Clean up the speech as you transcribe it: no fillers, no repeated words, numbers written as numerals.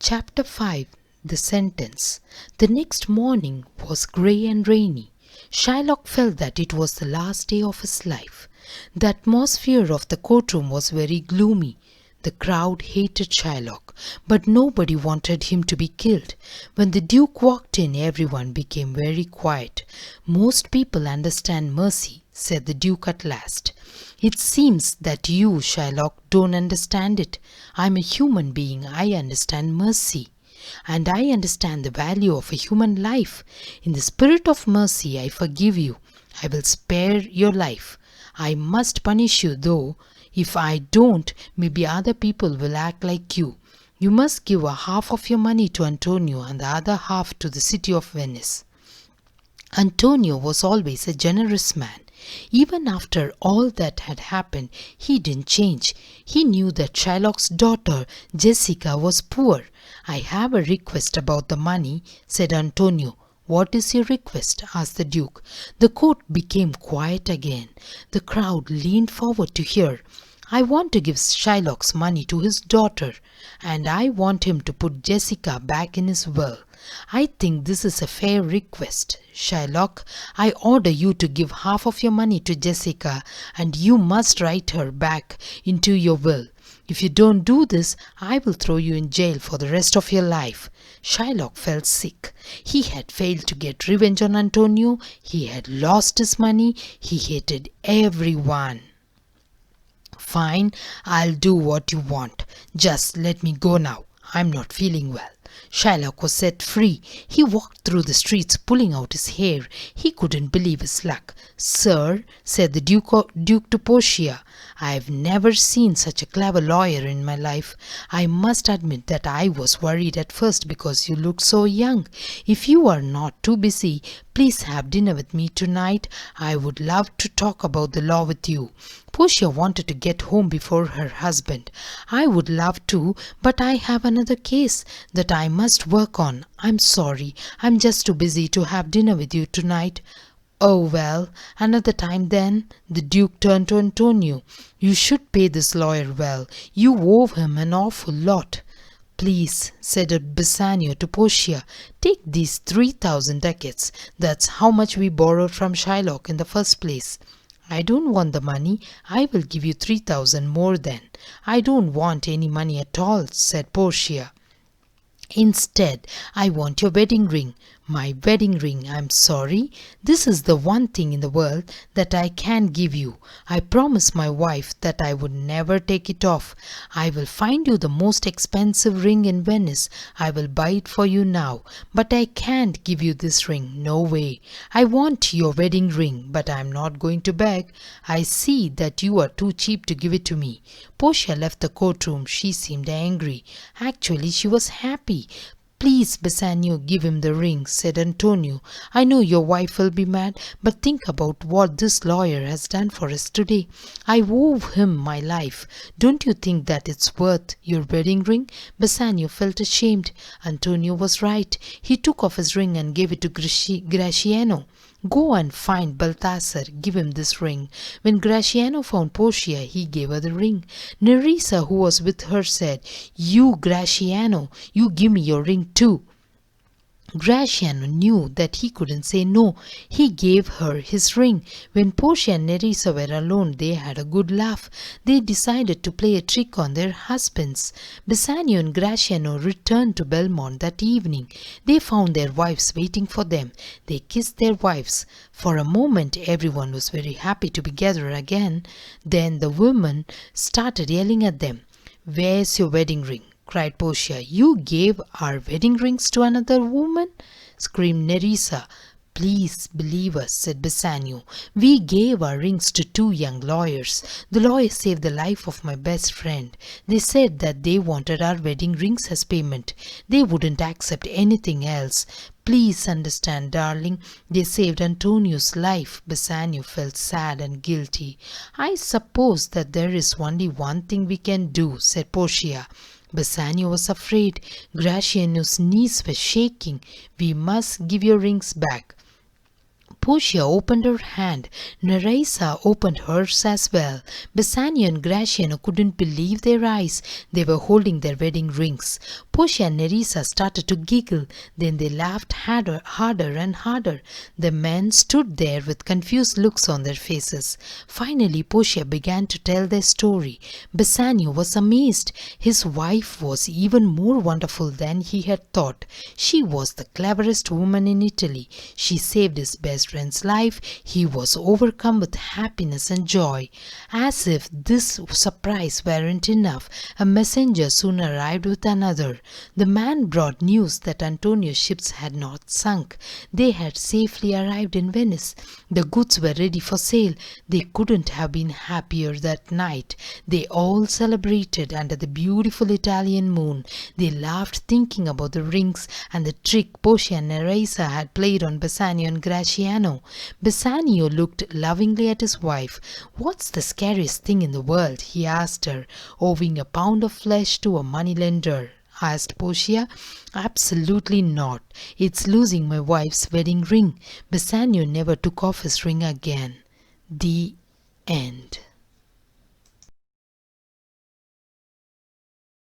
Chapter 5 The Sentence. The next morning was grey and rainy. Shylock felt that it was the last day of his life. The atmosphere of the courtroom was very gloomy. The crowd hated Shylock, but nobody wanted him to be killed. When the Duke walked in, everyone became very quiet. "Most people understand mercy," said the Duke at last. "It seems that you, Shylock, don't understand it. I'm a human being. I understand mercy. And I understand the value of a human life. In the spirit of mercy, I forgive you. I will spare your life. I must punish you, though. If I don't, maybe other people will act like you. You must give a half of your money to Antonio and the other half to the city of Venice." Antonio was always a generous man. Even after all that had happened, he didn't change. He knew that Shylock's daughter, Jessica, was poor. "I have a request about the money," said Antonio. "What is your request?" asked the Duke. The court became quiet again. The crowd leaned forward to hear. "I want to give Shylock's money to his daughter, and I want him to put Jessica back in his will. I think this is a fair request. Shylock, I order you to give half of your money to Jessica, and you must write her back into your will. If you don't do this, I will throw you in jail for the rest of your life." Shylock felt sick. He had failed to get revenge on Antonio. He had lost his money. He hated everyone. "Fine, I'll do what you want. Just let me go now. I'm not feeling well." Shylock was set free. He walked through the streets pulling out his hair. He couldn't believe his luck. "Sir," said the Duke to Portia, "I've never seen such a clever lawyer in my life. I must admit that I was worried at first because you looked so young. If you are not too busy, please have dinner with me tonight. I would love to talk about the law with you." Portia wanted to get home before her husband. "I would love to, but I have another case that I must work on. I'm sorry. I'm just too busy to have dinner with you tonight." "Oh, well, another time then." The Duke turned to Antonio. "You should pay this lawyer well. You owe him an awful lot." "Please," said Bassanio to Portia, "take these 3,000 ducats. That's how much we borrowed from Shylock in the first place." "I don't want the money. I will give you 3,000 more then." "I don't want any money at all," said Portia. "Instead, I want your wedding ring." "My wedding ring, I'm sorry. This is the one thing in the world that I can give you. I promised my wife that I would never take it off. I will find you the most expensive ring in Venice. I will buy it for you now. But I can't give you this ring. No way. I want your wedding ring, but I'm not going to beg. I see that you are too cheap to give it to me." Portia left the courtroom. She seemed angry. Actually, she was happy. "Please, Bassanio, give him the ring," said Antonio. "I know your wife will be mad, but think about what this lawyer has done for us today. I owe him my life. Don't you think that it's worth your wedding ring?" Bassanio felt ashamed. Antonio was right. He took off his ring and gave it to Graciano. "Go and find Balthasar. Give him this ring." When Graciano found Portia, he gave her the ring. Nerissa, who was with her, said, "You, Graciano, you give me your ring too." Graciano knew that he couldn't say no. He gave her his ring. When Portia and Nerissa were alone, they had a good laugh. They decided to play a trick on their husbands. Bassanio and Graciano returned to Belmont that evening. They found their wives waiting for them. They kissed their wives. For a moment, everyone was very happy to be gathered again. Then the women started yelling at them. "Where's your wedding ring?" cried Portia. "You gave our wedding rings to another woman?" screamed Nerissa. "Please believe us," said Bassanio. "We gave our rings to 2 young lawyers. The lawyers saved the life of my best friend. They said that they wanted our wedding rings as payment. They wouldn't accept anything else. Please understand, darling, they saved Antonio's life." Bassanio felt sad and guilty. "I suppose that there is only one thing we can do," said Portia. Bassanio was afraid. Graciano's knees were shaking. "We must give your rings back." Portia opened her hand. Nerissa opened hers as well. Bassanio and Graciano couldn't believe their eyes. They were holding their wedding rings. Portia and Nerissa started to giggle. Then they laughed harder and harder. The men stood there with confused looks on their faces. Finally, Portia began to tell their story. Bassanio was amazed. His wife was even more wonderful than he had thought. She was the cleverest woman in Italy. She saved his best friend's life. He was overcome with happiness and joy. As if this surprise weren't enough, a messenger soon arrived with another. The man brought news that Antonio's ships had not sunk. They had safely arrived in Venice. The goods were ready for sale. They couldn't have been happier that night. They all celebrated under the beautiful Italian moon. They laughed thinking about the rings and the trick Portia and Nerissa had played on Bassanio and Graciano. Bassanio looked lovingly at his wife. "What's the scariest thing in the world?" he asked her. "Owing a pound of flesh to a moneylender?" asked Portia. "Absolutely not. It's losing my wife's wedding ring." Bassanio never took off his ring again. The end.